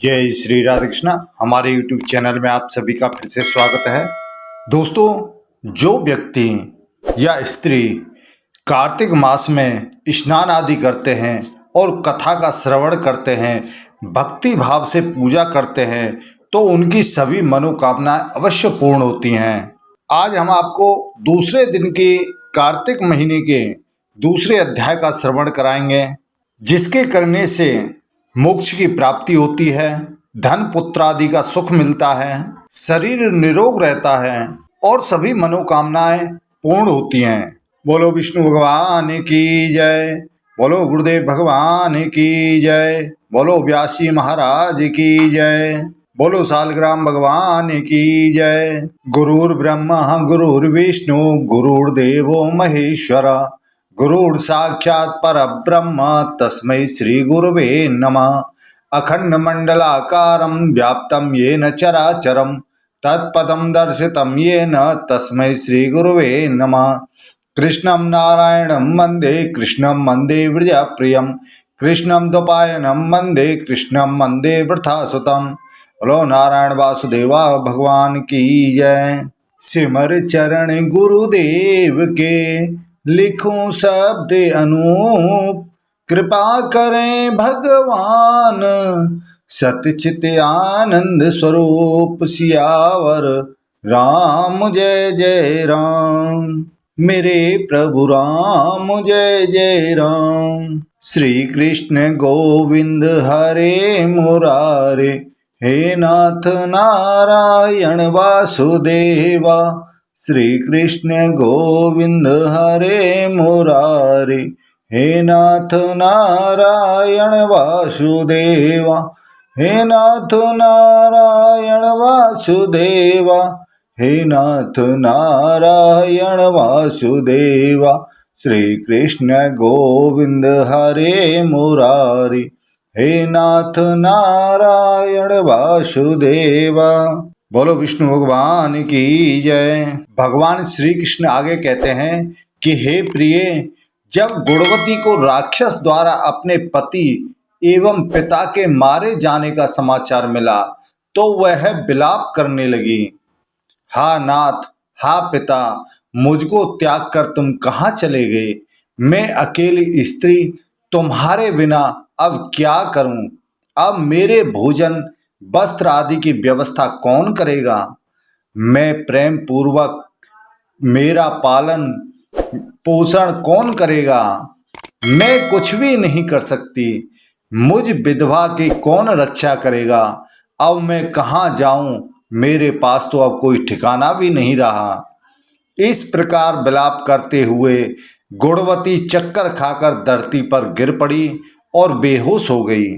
जय श्री राधे कृष्णा। हमारे YouTube channel में आप सभी का फिर से स्वागत है। दोस्तों, जो व्यक्ति या स्त्री कार्तिक मास में स्नान आदि करते हैं और कथा का श्रवण करते हैं, भक्ति भाव से पूजा करते हैं, तो उनकी सभी मनोकामनाएं अवश्य पूर्ण होती हैं। आज हम आपको दूसरे दिन के कार्तिक महीने के दूसरे अध्याय का श्रवण कराएंगे, जिसके करने से मोक्ष की प्राप्ति होती है, धन पुत्र आदि का सुख मिलता है, शरीर निरोग रहता है और सभी मनोकामनाएं पूर्ण होती हैं। बोलो विष्णु भगवान की जय, बोलो गुरुदेव भगवान की जय, बोलो व्यासी महाराज की जय, बोलो सालग्राम भगवान की जय। गुरुर् ब्रह्मा गुरुर्विष्णु गुरुर्देवो महेश्वरा, गुरुर् साक्षात् परब्रह्म तस्मै श्री गुरुवे नमः। अखंड मंडलाकारं व्याप्तं येन चराचरं तत्पदं दर्शितं येन तस्मै श्री गुरुवे नमः। कृष्णं नारायणं वन्दे कृष्णं वन्दे व्रजप्रियं, कृष्णं द्वैपायनं वन्दे कृष्णं वन्दे वृथासुतं। बोलो नारायण वासुदेवा भगवान की जय। सिमर चरण गुरुदेव के लिखूं शब्द अनूप, कृपा करें भगवान सतचित आनंद स्वरूप। सियावर राम जय जय राम, मेरे प्रभु राम जय जय राम। श्री कृष्ण गोविंद हरे मुरारे, हे नाथ नारायण वासुदेवा। श्री कृष्ण गोविंद हरे मुरारे, हे नाथ नारायण वासुदेवा, हे नाथ नारायण वासुदेवा, हे नाथ नारायण वासुदेवा। श्री कृष्ण गोविंद हरे मुरारी, हे नाथ नारायण वासुदेवा। बोलो विष्णु भगवान की जय। भगवान श्री कृष्ण आगे कहते हैं कि हे प्रिय, जब गुणवती को राक्षस द्वारा अपने पति एवं पिता के मारे जाने का समाचार मिला तो वह विलाप करने लगी। हा नाथ, हा पिता, मुझको त्याग कर तुम कहाँ चले गए? मैं अकेली स्त्री तुम्हारे बिना अब क्या करूं? अब मेरे भोजन वस्त्र आदि की व्यवस्था कौन करेगा? मैं प्रेम पूर्वक मेरा पालन पोषण कौन करेगा? मैं कुछ भी नहीं कर सकती। मुझ विधवा की कौन रक्षा करेगा? अब मैं कहाँ जाऊं? मेरे पास तो अब कोई ठिकाना भी नहीं रहा। इस प्रकार विलाप करते हुए गुणवती चक्कर खाकर धरती पर गिर पड़ी और बेहोश हो गई।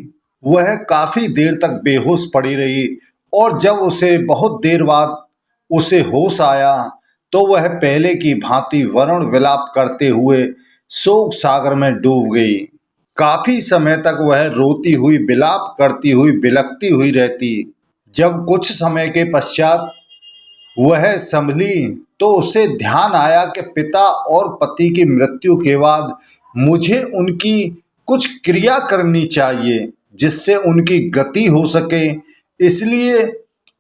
वह काफी देर तक बेहोश पड़ी रही और जब उसे बहुत देर बाद उसे होश आया तो वह पहले की भांति वरुण विलाप करते हुए शोक सागर में डूब गई। काफी समय तक वह रोती हुई, विलाप करती हुई, बिलखती हुई रहती। जब कुछ समय के पश्चात वह संभली तो उसे ध्यान आया कि पिता और पति की मृत्यु के बाद मुझे उनकी कुछ क्रिया करनी चाहिए जिससे उनकी गति हो सके। इसलिए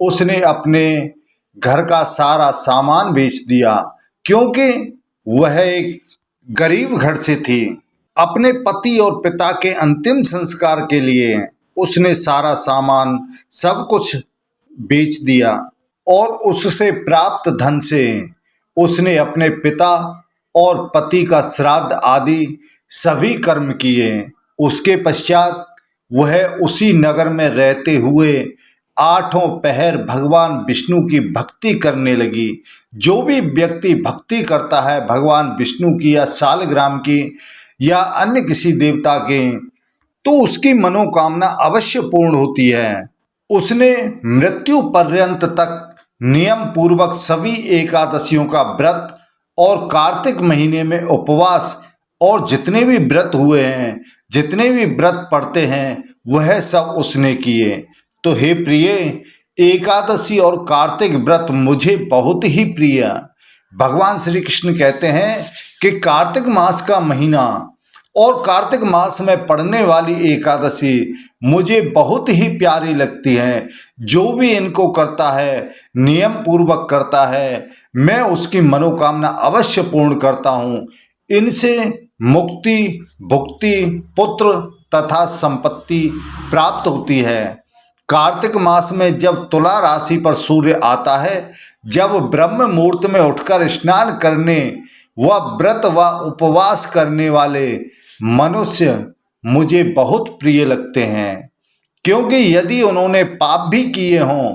उसने अपने घर का सारा सामान बेच दिया, क्योंकि वह एक गरीब घर से थी। अपने पति और पिता के अंतिम संस्कार के लिए उसने सारा सामान सब कुछ बेच दिया और उससे प्राप्त धन से उसने अपने पिता और पति का श्राद्ध आदि सभी कर्म किए। उसके पश्चात वह उसी नगर में रहते हुए आठों पहर भगवान विष्णु की भक्ति करने लगी। जो भी व्यक्ति भक्ति करता है भगवान विष्णु की या सालग्राम की या अन्य किसी देवता के, तो उसकी मनोकामना अवश्य पूर्ण होती है। उसने मृत्यु पर्यंत तक नियम पूर्वक सभी एकादशियों का व्रत और कार्तिक महीने में उपवास और जितने भी व्रत हुए हैं, जितने भी व्रत पड़ते हैं, वह सब उसने किए। तो हे प्रिय, एकादशी और कार्तिक व्रत मुझे बहुत ही प्रिय। भगवान श्री कृष्ण कहते हैं कि कार्तिक मास का महीना और कार्तिक मास में पड़ने वाली एकादशी मुझे बहुत ही प्यारी लगती है। जो भी इनको करता है, नियम पूर्वक करता है, मैं उसकी मनोकामना अवश्य पूर्ण करता हूँ। इनसे मुक्ति, भुक्ति, पुत्र तथा संपत्ति प्राप्त होती है। कार्तिक मास में जब तुला राशि पर सूर्य आता है, जब ब्रह्म मुहूर्त में उठकर स्नान करने व व्रत व उपवास करने वाले मनुष्य मुझे बहुत प्रिय लगते हैं, क्योंकि यदि उन्होंने पाप भी किए हों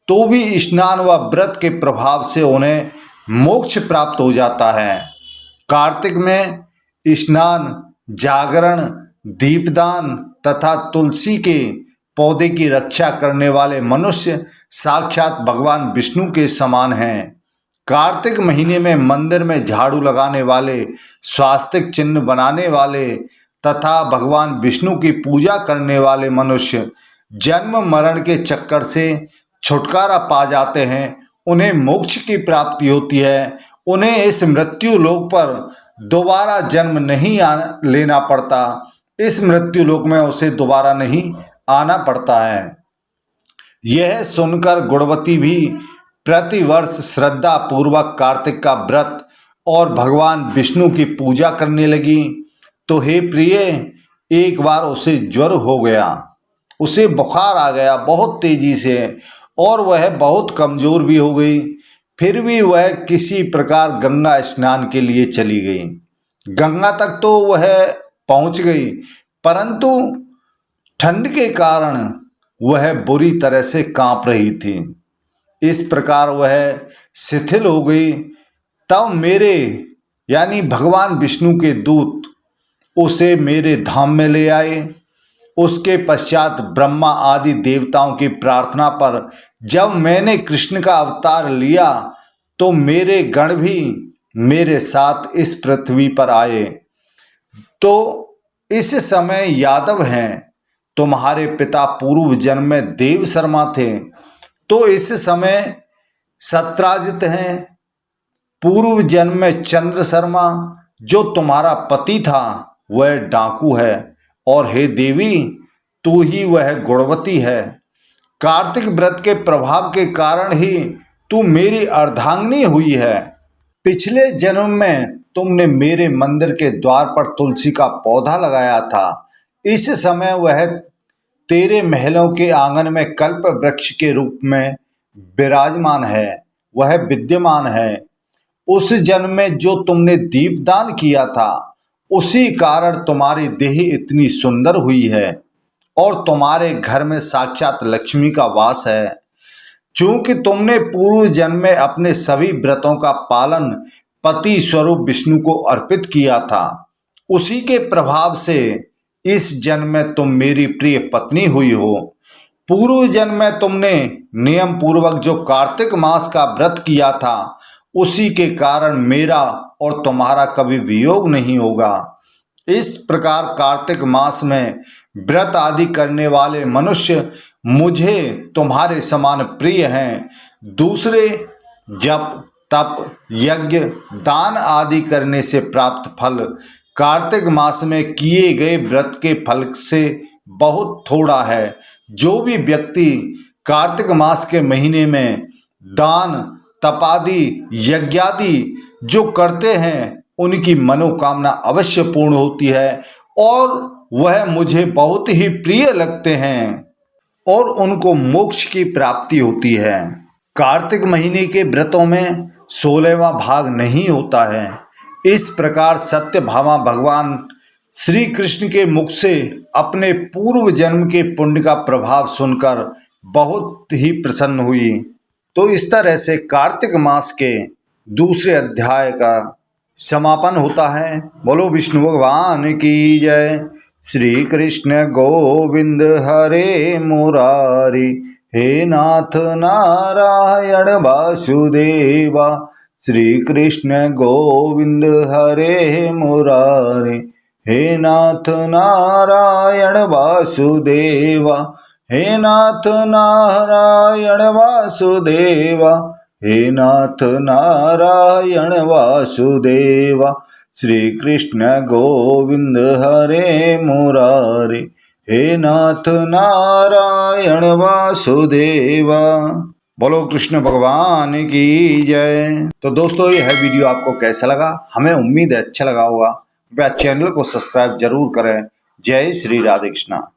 तो भी स्नान व व्रत के प्रभाव से उन्हें मोक्ष प्राप्त हो जाता है। कार्तिक में स्नान, जागरण, दीपदान तथा तुलसी के पौधे की रक्षा करने वाले मनुष्य साक्षात भगवान विष्णु के समान हैं। कार्तिक महीने में मंदिर में झाड़ू लगाने वाले, स्वास्तिक चिन्ह बनाने वाले तथा भगवान विष्णु की पूजा करने वाले मनुष्य जन्म मरण के चक्कर से छुटकारा पा जाते हैं। उन्हें मोक्ष की प्राप्ति होती है। उन्हें इस मृत्यु लोक पर दोबारा जन्म नहीं लेना पड़ता। इस मृत्यु लोक में उसे दोबारा नहीं आना पड़ता है। यह सुनकर गुणवती भी प्रतिवर्ष श्रद्धा पूर्वक कार्तिक का व्रत और भगवान विष्णु की पूजा करने लगी। तो हे प्रिय, एक बार उसे ज्वर हो गया, उसे बुखार आ गया बहुत तेजी से, और वह बहुत कमजोर भी हो गई। फिर भी वह किसी प्रकार गंगा स्नान के लिए चली गई। गंगा तक तो वह पहुंच गई, परंतु ठंड के कारण वह बुरी तरह से कांप रही थी। इस प्रकार वह शिथिल हो गई। तब मेरे यानी भगवान विष्णु के दूत उसे मेरे धाम में ले आए। उसके पश्चात ब्रह्मा आदि देवताओं की प्रार्थना पर जब मैंने कृष्ण का अवतार लिया तो मेरे गण भी मेरे साथ इस पृथ्वी पर आए। तो इस समय यादव हैं, तुम्हारे पिता पूर्व जन्म में देव शर्मा थे। तो इस समय सत्राजित हैं, पूर्व जन्म में चंद्र शर्मा जो तुम्हारा पति था वह डाकू है, और हे देवी तू ही वह गुणवती है। कार्तिक व्रत के प्रभाव के कारण ही तू मेरी अर्धांगिनी हुई है। पिछले जन्म में तुमने मेरे मंदिर के द्वार पर तुलसी का पौधा लगाया था। इस समय वह तेरे महलों के आंगन में कल्प वृक्ष के रूप में विराजमान है, वह विद्यमान है। उस जन्म में जो तुमने दीपदान किया था उसी कारण तुम्हारी देह इतनी सुंदर हुई है, और तुम्हारे घर में साक्षात लक्ष्मी का वास है। चूंकि तुमने पूर्व जन्म में अपने सभी व्रतों का पालन पति स्वरूप विष्णु को अर्पित किया था, उसी के प्रभाव से इस जन्म में तुम मेरी प्रिय पत्नी हुई हो। पूर्व जन्म में तुमने नियम पूर्वक जो कार्तिक मास का व्रत किया था उसी के कारण मेरा और तुम्हारा कभी वियोग नहीं होगा। इस प्रकार कार्तिक मास में व्रत आदि करने वाले मनुष्य मुझे तुम्हारे समान प्रिय हैं। दूसरे जप, तप, यज्ञ, दान आदि करने से प्राप्त फल कार्तिक मास में किए गए व्रत के फल से बहुत थोड़ा है। जो भी व्यक्ति कार्तिक मास के महीने में दान, तपादि, यज्ञादि जो करते हैं उनकी मनोकामना अवश्य पूर्ण होती है, और वह मुझे बहुत ही प्रिय लगते हैं और उनको मोक्ष की प्राप्ति होती है। कार्तिक महीने के व्रतों में 16वां भाग नहीं होता है। इस प्रकार सत्यभामा भगवान श्री कृष्ण के मुख से अपने पूर्व जन्म के पुण्य का प्रभाव सुनकर बहुत ही प्रसन्न हुई। तो इस तरह से कार्तिक मास के दूसरे अध्याय का समापन होता है। बोलो विष्णु भगवान की जय। श्री कृष्ण गोविंद हरे मुरारी, हे नाथ नारायण वासुदेवा। श्री कृष्ण गोविंद हरे मुरारी, हे नाथ नारायण वासुदेवा। हे नाथ नारायण वासुदेवा, हे नाथ नारायण वासुदेवा। श्री कृष्ण गोविंद हरे मुरारे, हे नाथ नारायण वासुदेवा। बोलो कृष्ण भगवान की जय। तो दोस्तों यह वीडियो आपको कैसा लगा? हमें उम्मीद है अच्छा लगा होगा। कृपया चैनल को सब्सक्राइब जरूर करें। जय श्री राधे कृष्णा।